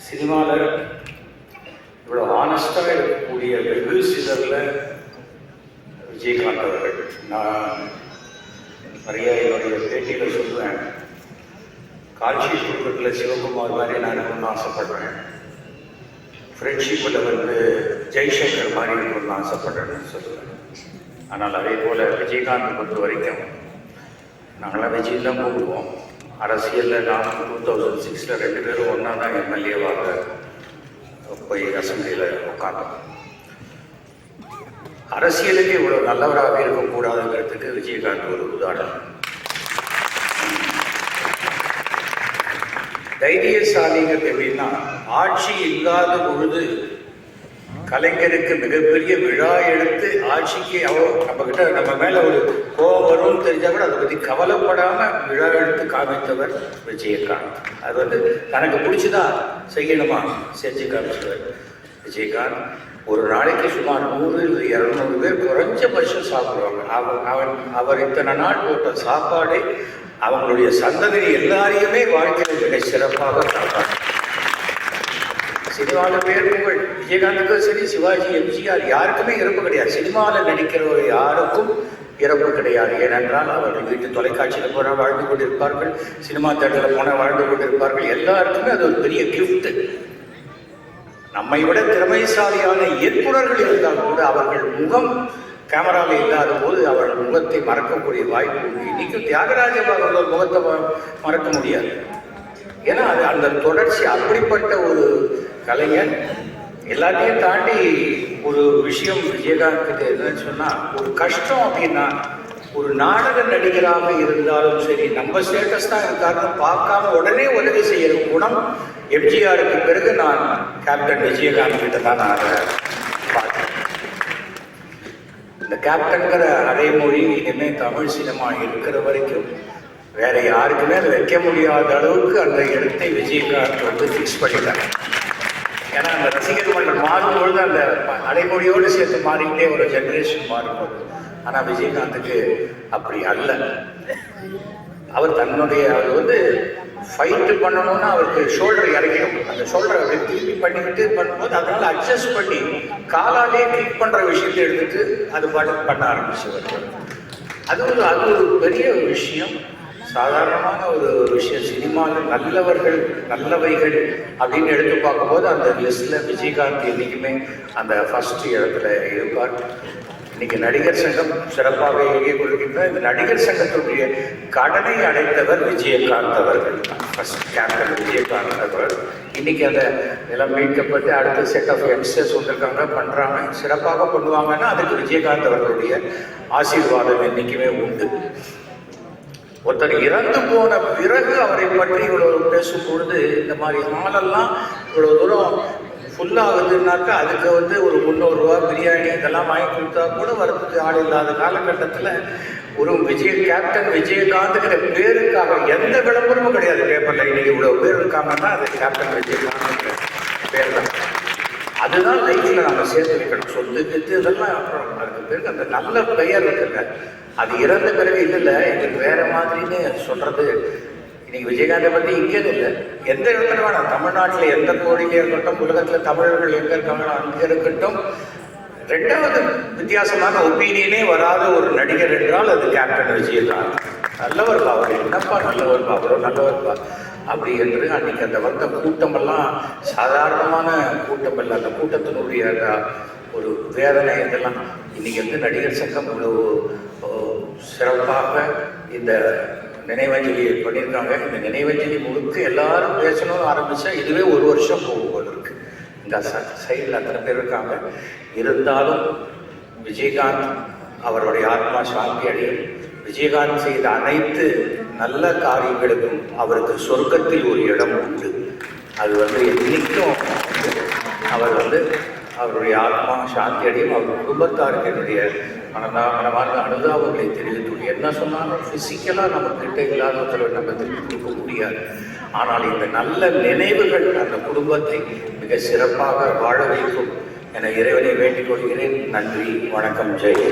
சினிமாவில் இவ்வளோ ஆனஸ்டாக இருக்கக்கூடிய வெகு சிலரில் விஜயகாந்த் அவர்கள். நான் நிறைய என்னுடைய பேட்டியில் சொல்லுவேன், காட்சி குடும்பத்தில் சிவகுமார் மாதிரி நான் இருக்கணும்னு ஆசைப்படுறேன், ஃப்ரெண்ட்ஷிப்பில் ஜெய்சங்கர் மாதிரி இருக்கணும்னு ஆசைப்படுறேன்னு சொல்லுவேன். ஆனால் அதே போல் விஜயகாந்த் பொறுத்த வரைக்கும் நாங்களாம் விஜய் தான் கூப்பிடுவோம். அரசியலில் நான் 2006 2 பேரும் ஒன்றா தான் எம்எல்ஏவாக போய் அசம்பிளியில் உட்காந்தோம். அரசியலுக்கு இவ்வளோ நல்லவராக இருக்கக்கூடாதுங்கிறதுக்கு விஜயகாந்த் ஒரு உதாரணம். தைரியசாலிங்கிறது எப்படின்னா, ஆட்சி இல்லாத பொழுது கலைஞருக்கு மிகப்பெரிய விழா எடுத்து ஆட்சிக்கு நம்ம மேல ஒரு கோபம் வரும்னு தெரிஞ்சா கூட அதை பற்றி கவலைப்படாம விழா எடுத்து காமித்தவர் விஜயகாந்த். அது தனக்கு பிடிச்சதா செய்யணுமா செஞ்சு காமிச்சவர் விஜயகாந்த். ஒரு நாளைக்கு சுமார் 100-200 பேர் குறைஞ்சபட்சம் சாப்பிடுவாங்க. அவர் இத்தனை நாள் போட்ட சாப்பாடு அவங்களுடைய சந்ததி எல்லாரையுமே வாழ்க்கையில் மிக சிறப்பாக சாப்பாடு. சினிமாவில் பேர் புகழ் விஜயகாந்துக்கும் சரி, சிவாஜி, எம்ஜிஆர் யாருக்குமே இறப்பு கிடையாது. சினிமாவில் நடிக்கிறவர் யாருக்கும் இறப்பு கிடையாது. ஏனென்றால் அவர்கள் வீட்டு தொலைக்காட்சியில் போனால் வாழ்ந்து கொண்டிருப்பார்கள், சினிமா தேட்டரில் போனால் வாழ்ந்து கொண்டிருப்பார்கள். எல்லாருக்குமே அது ஒரு பெரிய கிஃப்ட். நம்மை விட திறமைசாலியான இயக்குநர்கள் இருந்தால் கூட அவர்கள் முகம் கேமராவில் இல்லாத போது அவர்கள் முகத்தை மறக்கக்கூடிய வாய்ப்பு உண்டு. இன்னைக்கும் தியாகராஜ அவர்கள் முகத்தை மறக்க முடியாது. ஏன்னா அது அந்த தொடர்ச்சி அப்படிப்பட்ட ஒரு கலைஞர். எல்லாத்தையும் தாண்டி ஒரு விஷயம் விஜயகாந்த் கிட்ட என்னன்னு சொன்னால், ஒரு கஷ்டம் அப்படின்னா ஒரு நாடக நடிகராக இருந்தாலும் சரி, நம்ம ஸ்டேட்டஸ் தான் இருக்காருன்னு பார்க்காம உடனே உதவி செய்கிற குணம் எம்ஜிஆருக்கு பிறகு நான் கேப்டன் விஜயகாந்த் கிட்ட தான் நான் அதை பார்த்தேன். இந்த கேப்டன்கிற அடைமொழி இனிமேல் தமிழ் சினிமா இருக்கிற வரைக்கும் வேற யாருக்குமே அதை வைக்க முடியாத அளவுக்கு அந்த இடத்தை விஜயகாந்த் ஃபிக்ஸ் பண்ணிட்டாங்க. ஏன்னா அந்த ரசிகர் மன்றம் மாறும்பொழுது அந்த அடைமொழியோடு சேர்த்து மாறிக்கிட்டே ஒரு ஜென்ரேஷன் மாறும்போது. ஆனால் விஜயகாந்துக்கு அப்படி அல்ல. அவர் தன்னுடைய ஃபைட்டு பண்ணணும்னா அவருக்கு ஷோல்டர் இறக்கணும். அந்த ஷோல்டரை அப்படி திருப்பி பண்ணிக்கிட்டு பண்ணும்போது அதனால அட்ஜஸ்ட் பண்ணி காலாலே கிளிக் பண்ணுற விஷயத்தை எடுத்துட்டு அது பாட்டு பண்ண ஆரம்பிச்சவர். அது ஒரு பெரிய விஷயம், சாதாரணமான ஒரு விஷயம். சினிமாவில் நல்லவர்கள் நல்லவைகள் அப்படின்னு எடுத்து பார்க்கும்போது அந்த லிஸ்டில் விஜயகாந்த் என்றைக்குமே அந்த ஃபர்ஸ்ட் இடத்துல இருப்பார். இன்னைக்கு நடிகர் சங்கம் சிறப்பாக இயங்கிக் கொள்கின்ற இந்த நடிகர் சங்கத்தினுடைய கடனை அடைத்தவர் விஜயகாந்த் அவர்கள். ஃபர்ஸ்ட் கேப்டன் விஜயகாந்த் அவர்கள். இன்னைக்கு அந்த நிலம் மீட்கப்பட்டு அடுத்த செட் ஆஃப் யங்ஸ்டர்ஸ் வந்திருக்காங்க, பண்ணுறாங்க, சிறப்பாக பண்ணுவாங்கன்னா அதுக்கு விஜயகாந்த் அவர்களுடைய ஆசீர்வாதம் என்றைக்குமே உண்டு. ஒருத்தர் இறந்து போன பிறகு அவரை பற்றி இவ்வளவு பேசும் பொழுது இந்த மாதிரி ஆளெல்லாம் இவ்வளவு தூரம் ஃபுல்லாகுதுன்னாக்கா அதுக்கு ஒரு 300 ரூபா பிரியாணி இதெல்லாம் வாங்கி கொடுத்தா கூட வரதுக்கு ஆள் இல்லாத காலகட்டத்தில் ஒரு கேப்டன் விஜயகாந்துங்கிற பேருக்காக எந்த விளம்பரமும் கிடையாது பேப்பரில். இன்னைக்கு இவ்வளவு பேர் இருக்காங்கன்னா அது கேப்டன் விஜயகாந்த் பேர் தான். அதுதான் லைஃப்பில் நம்ம சேர்த்து வைக்கணும். சொத்து கெத்து இதெல்லாம் அப்புறம் அதுக்கு பிறகு அந்த நல்ல பெயர் இருக்குல்ல, அது இறந்த பிறகு இல்லை எங்களுக்கு வேற மாதிரின்னு சொல்றது. இன்னைக்கு விஜயகாந்தை பற்றி இங்கேயும் இல்லை, எந்த இடத்துல வேணாம், தமிழ்நாட்டில் எந்த கோடியிலே இருக்கட்டும், உலகத்தில் தமிழர்கள் எங்கே இருக்காங்களோ அங்கே இருக்கட்டும், ரெண்டாவது வித்தியாசமான ஒப்பீனியனே வராத ஒரு நடிகர் என்றால் அது கேப்டன் விஜயகாந்த். நல்லவர்பா அவர், என்னப்பா நல்லவர்பா அவரோ நல்லவர்பா அப்படி என்று அன்னைக்கு அந்த கூட்டமெல்லாம் சாதாரணமான கூட்டம் இல்லை. அந்த கூட்டத்தினுடைய ஒரு வேதனை இதெல்லாம் இன்னைக்கு நடிகர் சங்கம் இவ்வளவு சிறப்பாக இந்த நினைவஞ்சலியை பண்ணியிருக்காங்க. இந்த நினைவஞ்சலி முழுக்க எல்லாரும் பேசணும்னு ஆரம்பித்தா இதுவே 1 வருஷம் போகும்போது இருக்கு. இந்த சைடில் அத்தனை பேர் இருக்காங்க. இருந்தாலும் விஜயகாந்த் அவருடைய ஆத்மா சாந்தி அடையும். விஜயகாந்த் செய்த அனைத்து நல்ல காரியங்களுக்கும் அவருக்கு சொர்க்கத்தில் ஒரு இடம் உண்டு. அது இன்னைக்கும் அவர் அவருடைய ஆத்மா சாந்தி அடையும். அவர் குடும்பத்தாருக்கு என்னுடைய மனமான அனுதாபங்களை தெரிவித்து என்ன சொன்னாலும் ஃபிசிக்கலாக நம்ம கிட்ட இல்லாதவர்களை நம்ம திருப்பி கொடுக்க முடியாது. ஆனால் இந்த நல்ல நினைவுகள் அந்த குடும்பத்தை மிக சிறப்பாக வாழ வைக்கும் என இறைவனை வேண்டிக் கொள்கிறேன். நன்றி, வணக்கம், ஜெய்.